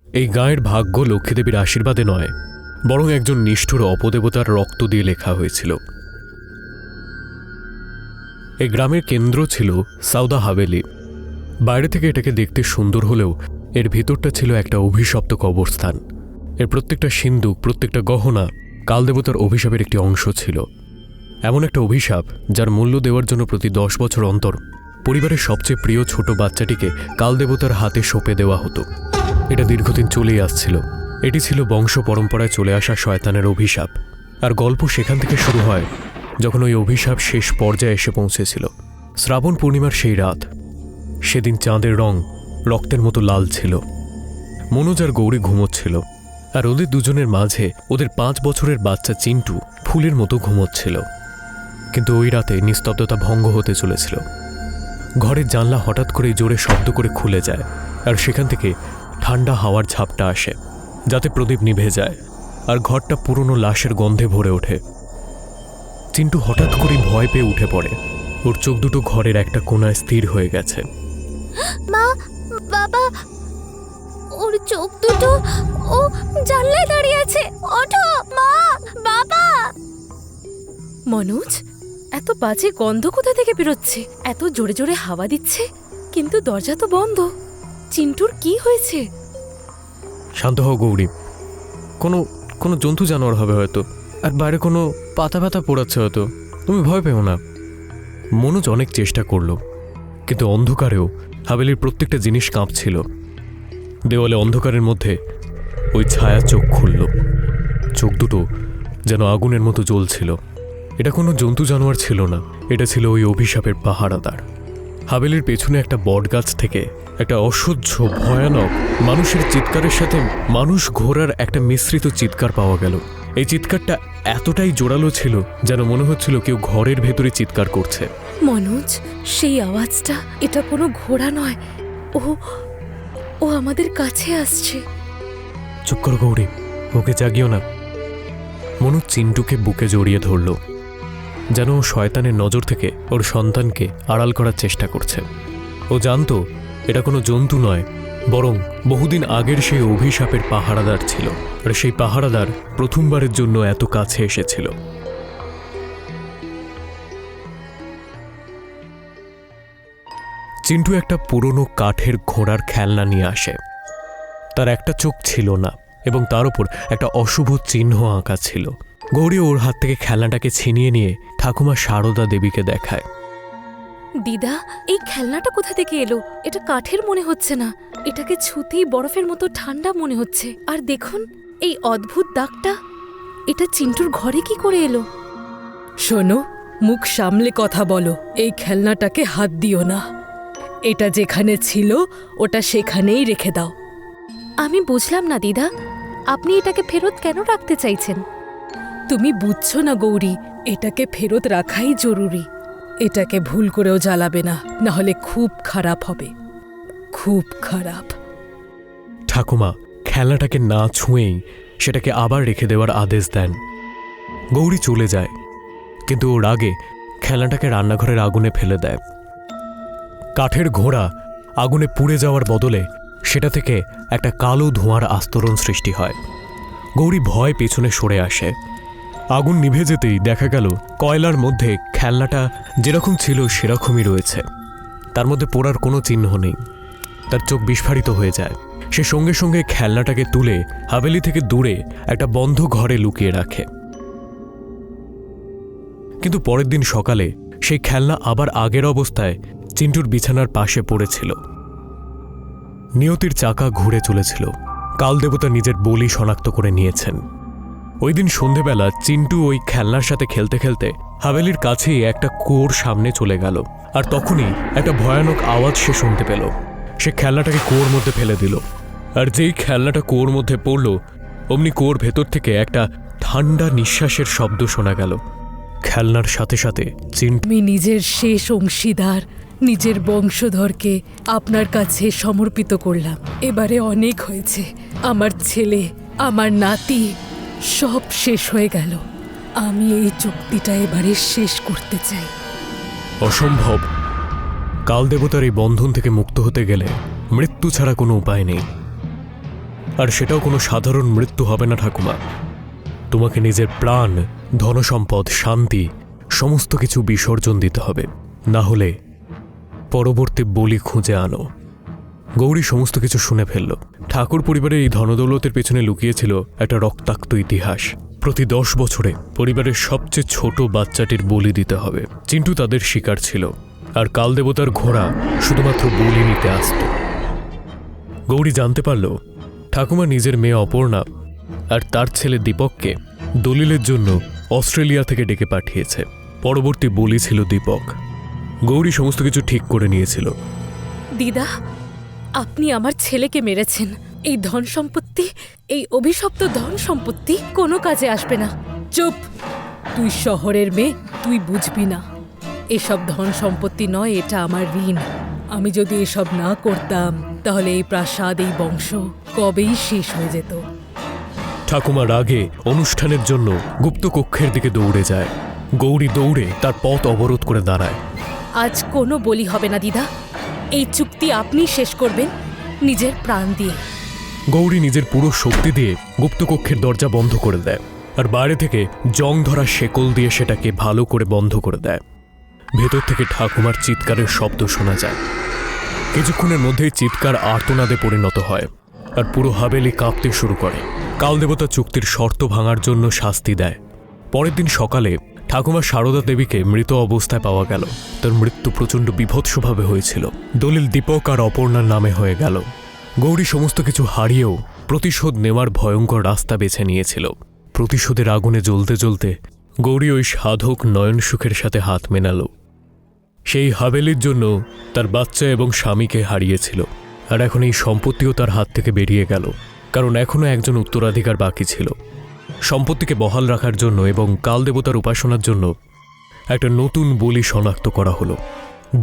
এই গাঁয়ের ভাগ্য লক্ষ্মীদেবীর আশীর্বাদে নয়, বরং একজন নিষ্ঠুর অপদেবতার রক্ত দিয়ে লেখা হয়েছিল। এই গ্রামের কেন্দ্র ছিল সাউদা হাভেলি। বাইরে থেকে এটাকে দেখতে সুন্দর হলেও এর ভিতরটা ছিল একটা অভিশপ্ত কবরস্থান। এর প্রত্যেকটা সিন্দুক, প্রত্যেকটা গহনা কালদেবতার অভিশাপের একটি অংশ ছিল। এমন একটা অভিশাপ যার মূল্য দেওয়ার জন্য প্রতি 10 বছর অন্তর পরিবারের সবচেয়ে প্রিয় ছোট বাচ্চাটিকে কালদেবতার হাতে সঁপে দেওয়া হতো। এটা দীর্ঘদিন চলেই আসছিল। এটি ছিল বংশ পরম্পরায় চলে আসা শয়তানের অভিশাপ। আর গল্প সেখান থেকে শুরু হয় যখন ওই অভিশাপ শেষ পর্যায়ে এসে পৌঁছেছিল। শ্রাবণ পূর্ণিমার সেই রাত, সেদিন চাঁদের রং রক্তের মতো লাল ছিল। মনোজ আর গৌরী ঘুমোচ্ছিল, আর ওদের দুজনের মাঝে ওদের 5 বছরের বাচ্চা চিন্টু ফুলের মতো ঘুমোচ্ছিল। কিন্তু ওই রাতে নিস্তব্ধতা ভঙ্গ হতে চলেছিল। ঘরের জানলা হঠাৎ করে জোরে শব্দ করে খুলে যায়, আর সেখান থেকে ঠান্ডা হাওয়ার ঝাপটা আসে, যাতে প্রদীপ নিভে যায় আর ঘরটা পুরনো লাশের গন্ধে ভরে ওঠে। চিন্টু হঠাৎ করে ভয় পেয়ে উঠে পড়ে। ওর চোখ দুটো ঘরের একটা কোণায় স্থির হয়ে গেছে। মা, বাবা, ওর চোখ দুটো ও জানলায় দাঁড়িয়ে আছে। ওঠো মা, বাবা। মনোজ, এত বাজে গন্ধ কোথা থেকে বেরোচ্ছে? এত জোরে জোরে হাওয়া দিচ্ছে, কিন্তু দরজা তো বন্ধ। চিন্টুর কি হয়েছে? শান্ত হও গৌরী, কোনো জন্তু জানোয়ার হবে হয়তো, আর বাইরে কোনো পাতা পাতা পোড়াচ্ছে হয়তো। তুমি ভয় পেও না। মনোজ অনেক চেষ্টা করল, কিন্তু অন্ধকারেও হাভেলির প্রত্যেকটা জিনিস কাঁপছিল। দেওয়ালে অন্ধকারের মধ্যে ওই ছায়া চোখ খুলল। চোখ দুটো যেন আগুনের মতো জ্বলছিল। এটা কোনো জন্তু জানোয়ার ছিল না, এটা ছিল ওই অভিশাপের পাহারাদার। হাভেলির পেছনে একটা বটগাছ থেকে একটা অসহ্য ভয়ানক মানুষের চিৎকারের সাথে মানুষ ঘোড়ার একটা মিশ্রিত চিৎকার পাওয়া গেল। এই চিৎকারটা এতটাই জোরালো ছিল যেন মনে হচ্ছিল কেউ ঘরের ভেতরে চিৎকার করছে। মনোজ, সেই আওয়াজটা, এটা কোনো ঘোড়া নয়, ও আমাদের কাছে আসছে। চুপ করো গৌরী, ওকে জাগিও না। মনোজ চিন্টুকে বুকে জড়িয়ে ধরল, যেন ও শয়তানের নজর থেকে ওর সন্তানকে আড়াল করার চেষ্টা করছে। ও জানতো এটা কোনো জন্তু নয়, বরং বহুদিন আগের সেই অভিশাপের পাহারাদার ছিল। আর সেই পাহারাদার প্রথমবারের জন্য এত কাছে এসেছিল। চিন্টু একটা পুরনো কাঠের ঘোড়ার খেলনা নিয়ে আসে। তার একটা চোখ ছিল না, এবং তার উপর একটা অশুভ চিহ্ন আঁকা ছিল। গৌরী ওর হাত থেকে খেলনাটাকে ছিনিয়ে নিয়ে ঠাকুমা সারদা দেবীকে দেখায়। দিদা, এই খেলনাটা কোথা থেকে এলো? এটা কাঠের মনে হচ্ছে না, এটাকে ছুতেই বরফের মতো ঠান্ডা মনে হচ্ছে। আর দেখুন এই অদ্ভুত দাগটা, এটা চিন্টুর ঘরে কি করে এলো? শোনো, মুখ সামলে কথা বলো। এই খেলনাটাকে হাত দিও না। এটা যেখানে ছিল ওটা সেখানেই রেখে দাও। আমি বুঝলাম না দিদা, আপনি এটাকে ফেরত কেন রাখতে চাইছেন? তুমি বুঝছো না গৌরী, এটাকে ফেরত রাখাই জরুরি। এটাকে ভুল করেও জ্বালাবে না, নাহলে খুব খারাপ হবে, খুব খারাপ। ঠাকুমা খেলনাটাকে না ছুঁয়েই সেটাকে আবার রেখে দেওয়ার আদেশ দেন। গৌরী চলে যায়, কিন্তু ওর আগে খেলনাটাকে রান্নাঘরের আগুনে ফেলে দেয়। কাঠের ঘোড়া আগুনে পুড়ে যাওয়ার বদলে সেটা থেকে একটা কালো ধোঁয়ার আস্তরণ সৃষ্টি হয়। গৌরী ভয় পেছনে সরে আসে। আগুন নিভে যেতেই দেখা গেল কয়লার মধ্যে খেলনাটা যেরকম ছিল সেরকমই রয়েছে। তার মধ্যে পোড়ার কোনো চিহ্ন নেই। তার চোখ বিস্ফারিত হয়ে যায়। সে সঙ্গে সঙ্গে খেলনাটাকে তুলে হাভেলি থেকে দূরে একটা বন্ধ ঘরে লুকিয়ে রাখে। কিন্তু পরের দিন সকালে সেই খেলনা আবার আগের অবস্থায় চিন্টুর বিছানার পাশে পড়েছিল। নিয়তির চাকা ঘুরে চলেছিল। কালদেবতা নিজের বলি শনাক্ত করে নিয়েছেন। ওই দিন সন্ধেবেলা চিন্টু ওই খেলনার সাথে খেলতে খেলতে হাভেলির কাছেই একটা কুয়োর সামনে চলে গেল। আর তখনই একটা ভয়ানক আওয়াজ সে শুনতে পেল। সে খেলনাটাকে কুয়োর মধ্যে ফেলে দিল। আর যেই খেলনাটা কুয়োর মধ্যে পড়ল, অমনি কুয়োর ভেতর থেকে একটা ঠান্ডা নিঃশ্বাসের শব্দ শোনা গেল। খেলনার সাথে সাথে চিন্টু আমি নিজের শেষ অংশীদার, নিজের বংশধরকে আপনার কাছে সমর্পিত করলাম। এবারে অনেক হয়েছে। আমার ছেলে, আমার নাতি সব শেষ হয়ে গেল। আমি এই চুক্তিটা এবারে শেষ করতে চাই। অসম্ভব। কালদেবতার এই বন্ধন থেকে মুক্ত হতে গেলে মৃত্যু ছাড়া কোনো উপায় নেই। আর সেটাও কোনো সাধারণ মৃত্যু হবে না ঠাকুমা। তোমাকে নিজের প্রাণ, ধনসম্পদ, শান্তি সমস্ত কিছু বিসর্জন দিতে হবে, না হলে পরবর্তী বলি খুঁজে আনো। গৌরী সমস্ত কিছু শুনে ফেলল। ঠাকুর পরিবারের এই ধনদৌলতের পেছনে লুকিয়েছিল একটা রক্তাক্ত ইতিহাস। প্রতি 10 বছরে পরিবারের সবচেয়ে ছোট বাচ্চাটির বলি দিতে হবে। চিন্টু তাদের শিকার ছিল, আর কালদেবতার ঘোড়া শুধুমাত্র বলি নিতে আসত। গৌরী জানতে পারল ঠাকুমা নিজের মেয়ে অপর্ণা আর তার ছেলে দীপককে দলিলের জন্য অস্ট্রেলিয়া থেকে ডেকে পাঠিয়েছে। পরবর্তী বলি ছিল দীপক। গৌরী সমস্ত কিছু ঠিক করে নিয়েছিল। দিদা, আপনি আমার ছেলেকে মেরেছেন। এই ধন সম্পত্তি, এই অভিশপ্ত ধন সম্পত্তি কোনো কাজে আসবে না। চুপ! তুই শহরের মেয়ে, তুই বুঝবি না। এসব ধন সম্পত্তি নয়, এটা আমার ঋণ। আমি যদি এসব না করতাম তাহলে এই প্রাসাদ, এই বংশ কবেই শেষ হয়ে যেত। ঠাকুমা রাগে অনুষ্ঠানের জন্য গুপ্ত কক্ষের দিকে দৌড়ে যায়। গৌরী দৌড়ে তার পথ অবরোধ করে দাঁড়ায়। আজ কোনো বলি হবে না দিদা। এই চুক্তি আপনি শেষ করবেন নিজের প্রাণ দিয়ে। গৌরী নিজের পুরো শক্তি দিয়ে গুপ্তকক্ষের দরজা বন্ধ করে দেয়, আর বাইরে থেকে জং ধরা শেকল দিয়ে সেটাকে ভালো করে বন্ধ করে দেয়। ভেতর থেকে ঠাকুমার চিৎকারের শব্দ শোনা যায়। কিছুক্ষণের মধ্যেই চিৎকার আর্তনাদে পরিণত হয়, আর পুরো হাভেলি কাঁপতে শুরু করে। কালদেবতা চুক্তির শর্ত ভাঙার জন্য শাস্তি দেয়। পরের দিন সকালে ঠাকুমা সারদা দেবীকে মৃত অবস্থায় পাওয়া গেল। তার মৃত্যু প্রচণ্ড বীভৎসভাবে হয়েছিল। দলিল দীপক আর অপর্ণার নামে হয়ে গেল। গৌরী সমস্ত কিছু হারিয়েও প্রতিশোধ নেওয়ার ভয়ঙ্কর রাস্তা বেছে নিয়েছিল। প্রতিশোধের আগুনে জ্বলতে জ্বলতে গৌরী ওই সাধক নয়ন সুখের সাথে হাত মেনাল। সেই হাভেলির জন্য তার বাচ্চা এবং স্বামীকে হারিয়েছিল, আর এখন এই সম্পত্তিও তার হাত থেকে বেরিয়ে গেল, কারণ এখনও একজন উত্তরাধিকার বাকি ছিল। সম্পত্তিকে বহাল রাখার জন্য এবং কালদেবতার উপাসনার জন্য একটা নতুন বলি শনাক্ত করা হলো,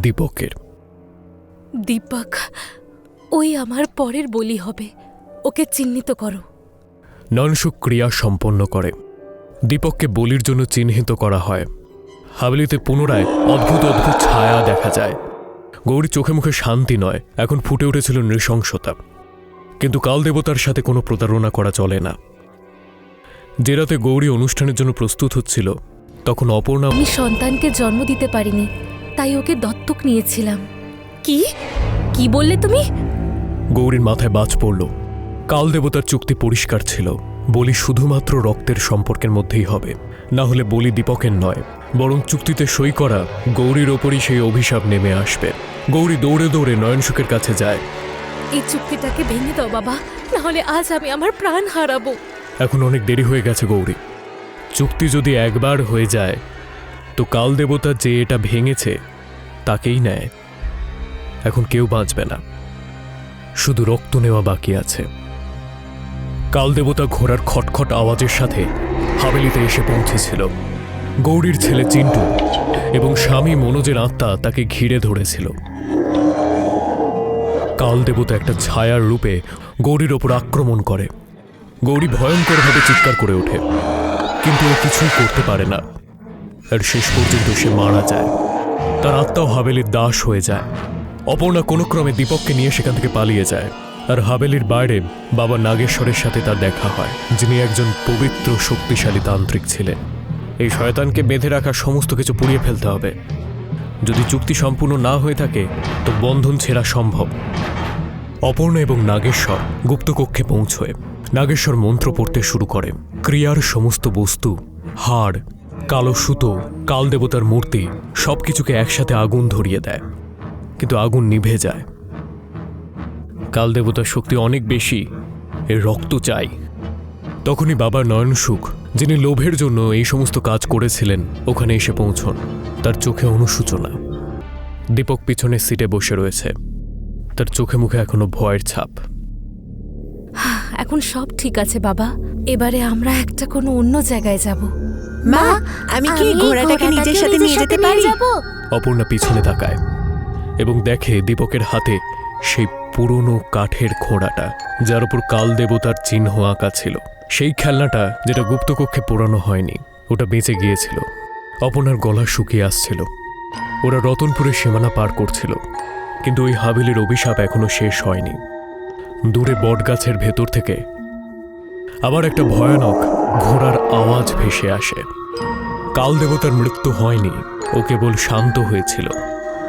দীপকের। দীপক, ওই আমার পরের বলি হবে। ওকে চিহ্নিত করো। নয়নসুখ ক্রিয়া সম্পন্ন করে। দীপককে বলির জন্য চিহ্নিত করা হয়। হাভেলিতে পুনরায় অদ্ভুত অদ্ভুত ছায়া দেখা যায়। গৌরীর চোখে মুখে শান্তি নয়, এখন ফুটে উঠেছিল নৃশংসতা। কিন্তু কালদেবতার সাথে কোনো প্রতারণা করা চলে না। যে রাতে গৌরী অনুষ্ঠানের জন্য প্রস্তুত হচ্ছিল, তখন অপর্ণা আমি সন্তানকে জন্ম দিতে পারিনি, তাই ওকে দত্তক নিয়েছিলাম। কি কি বললে তুমি? গৌরীর মাথায় বাজ পড়ল। কালদেবতার চুক্তি পরিষ্কার ছিল, বলি শুধুমাত্র রক্তের সম্পর্কের মধ্যেই হবে, না হলে বলি দীপকের নয়, বরং চুক্তিতে সই করা গৌরীর ওপরই সেই অভিশাপ নেমে আসবে। গৌরী দৌড়ে দৌড়ে নয়নসুখের কাছে যায়। এই চুক্তিটাকে ভেঙে দাও বাবা, না হলে আজ আমি আমার প্রাণ হারাবো। এখন অনেক দেরি হয়ে গেছে গৌরী। চুক্তি যদি একবার হয়ে যায় তো কালদেবতা যে এটা ভেঙেছে তাকেই নেয়। এখন কেউ বাঁচবে না, শুধু রক্ত নেওয়া বাকি আছে। কালদেবতা ঘোড়ার খটখট আওয়াজের সাথে হাভেলিতে এসে পৌঁছেছিল। গৌরীর ছেলে চিন্টু এবং স্বামী মনোজের আত্মা তাকে ঘিরে ধরেছিল। কালদেবতা একটা ছায়ার রূপে গৌরীর ওপর আক্রমণ করে। গৌরী ভয়ঙ্করভাবে চিৎকার করে ওঠে, কিন্তু ও কিছুই করতে পারে না, আর শেষ পর্যন্ত সে মারা যায়। তার আত্মাও হাভেলির দাস হয়ে যায়। অপর্ণা কোনো ক্রমে দীপককে নিয়ে সেখান থেকে পালিয়ে যায়, আর হাভেলির বাইরে বাবা নাগেশ্বরের সাথে তার দেখা হয়, যিনি একজন পবিত্র শক্তিশালী তান্ত্রিক ছিলেন। এই শয়তানকে বেঁধে রাখা সমস্ত কিছু পুড়িয়ে ফেলতে হবে। যদি চুক্তি সম্পূর্ণ না হয়ে থাকে তো বন্ধন ছেঁড়া সম্ভব। অপর্ণা এবং নাগেশ্বর গুপ্তকক্ষে পৌঁছয়। নাগেশ্বর মন্ত্র পড়তে শুরু করে। ক্রিয়ার সমস্ত বস্তু, হাড়, কালো সুতো, কালদেবতার মূর্তি সবকিছুকে একসাথে আগুন ধরিয়ে দেয়, কিন্তু আগুন নিভে যায়। কালদেবতার শক্তি অনেক বেশি, এর রক্ত চাই। তখনই বাবা নয়নসুখ, যিনি লোভের জন্য এই সমস্ত কাজ করেছিলেন, ওখানে এসে পৌঁছন। তার চোখে অনুশোচনা। দীপক পিছনের সিটে বসে রয়েছে, তার চোখে মুখে এখনো ভয়ের ছাপ। এখন সব ঠিক আছে বাবা। এবারে আমরা একটা কোনো অন্য জায়গায় যাব। মা, আমি কি ঘোড়াটাকে নিজের সাথে নিয়ে যেতে পারি? অপর্ণা পিছনে তাকায় এবং দেখে দীপকের হাতে সেই পুরনো কাঠের ঘোড়াটা, যার উপর কাল দেবতার চিহ্ন আঁকা ছিল। সেই খেলনাটা যেটা গুপ্তকক্ষে পোড়ানো হয়নি, ওটা বেঁচে গিয়েছিল। অপর্ণার গলা শুকিয়ে আসছিল। ওরা রতনপুরের সীমানা পার করছিল, কিন্তু ওই হাভেলির অভিশাপ এখনো শেষ হয়নি। দূরে বটগাছের ভেতর থেকে আবার একটা ভয়ানক ঘোড়ার আওয়াজ ভেসে আসে। কাল দেবতার মৃত্যু হয়নি, ও কেবল শান্ত হয়েছিল,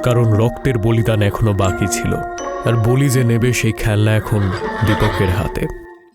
কারণ রক্তের বলিদান এখনো বাকি ছিল। আর বলি যে নেবে সেই খেলনা এখন দীপকের হাতে।